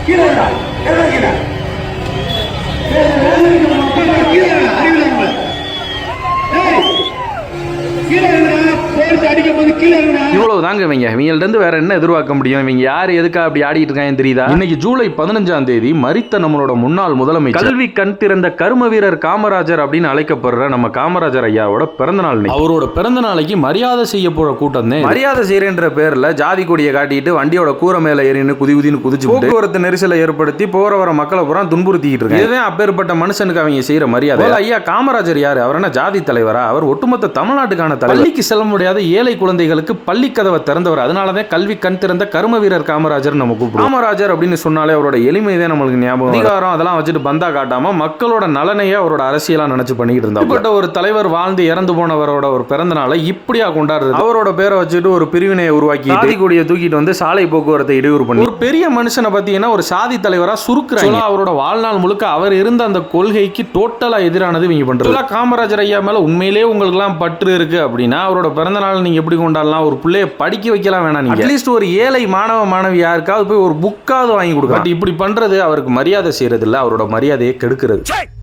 இவ்வளவு தாங்க இவங்கள்ட்ட இருந்து வேற என்ன எதிர்பார்க்க முடியும்? இவங்க யாரு எதுக்கா அப்படி ஆடிட்டு இருக்காங்க தெரியுதா? இன்னைக்கு ஜூலை 15ஆம் தேதி மரித்த நம்மளோட முன்னாள் முதலமைச்சர், கல்வி கண் திறந்த கரும வீரர் காமராஜர் அப்படின்னு அழைக்கப்படுற நம்ம காமராஜர் ஐயாவோட பிறந்த நாள். அவரோட பிறந்த நாளைக்கு மரியாதை செய்ய போற கூட்டம் தான். மரியாதை செய்யறன்ற பேர்ல ஜாதி கொடியை காட்டிட்டு வண்டியோட கூரை மேல ஏறின்னு குதின்னு குதிச்சு போக்குவரத்து நெரிசலை ஏற்படுத்தி போற வர மக்களை பூரா துன்புறுத்திக்கிட்டு இருக்காங்க. இதுதான் அப்பேற்பட்ட மனுஷனுக்கு அவங்க செய்யற மரியாதை. ஐயா காமராஜர் யாரு? அவர் என்ன ஜாதி தலைவரா? அவர் ஒட்டுமொத்த தமிழ்நாட்டுக்கான தலைவர். பள்ளிக்கு செல்ல முடியாத ஏழை குழந்தைகளுக்கு பள்ளி கதவை திறந்தவர். அதனாலதான் கல்வி கண் திறந்த கரும வீரர் காமராஜர் நம்ம கூப்பிடுவோம். காமராஜர் அப்படின்னு சொன்னாலே அவரோட எளிமைதான் நம்மளுக்கு ஞாபகம். அதிகாரம் அதெல்லாம் வச்சுட்டு பந்தா காட்டாம மக்களோட நலனையே அவரோட அரசியலா நினைச்சு பண்ணிட்டு இருந்தார். ஒரு தலைவர் வாழ்ந்து இறந்து போனவரோட ஒரு பிறந்த நாளை இப்படியா கொண்டாடுறது? அவரோட பேரை வச்சுட்டு ஒரு பிரிவினையை உருவாக்கி சாதி கொடியை தூக்கிட்டு வந்து சாலை போக்குவரத்தை இடையூறு பண்ணி ஒரு பெரிய மனுஷனை பத்தினா ஒரு சாதி தலைவரா சுருக்குறாங்க. அவரோட வாழ்நாள் முழுக்க அவர் இருந்த அந்த கொள்கைக்கு டோட்டலா எதிரானது இவங்க பண்றது. காமராஜர் ஐயா மேல உண்மையிலேயே உங்களுக்கு எல்லாம் பற்று இருக்கு அப்படின்னா அவரோட பிறந்த நாள் நீங்க எப்படி கொண்டாடலாம்? ஒரு பிள்ளைய படிக்க வைக்கலாம் வேணாம். நீங்க அட்லீஸ்ட் ஒரு ஏழை மாணவ மாணவி யாருக்காவது போய் ஒரு புக்காவது வாங்கி கொடுக்க. இப்படி பண்றது அவருக்கு மரியாதை செய்யறது இல்ல, அவரோட மரியாதையை கெடுக்கிறது.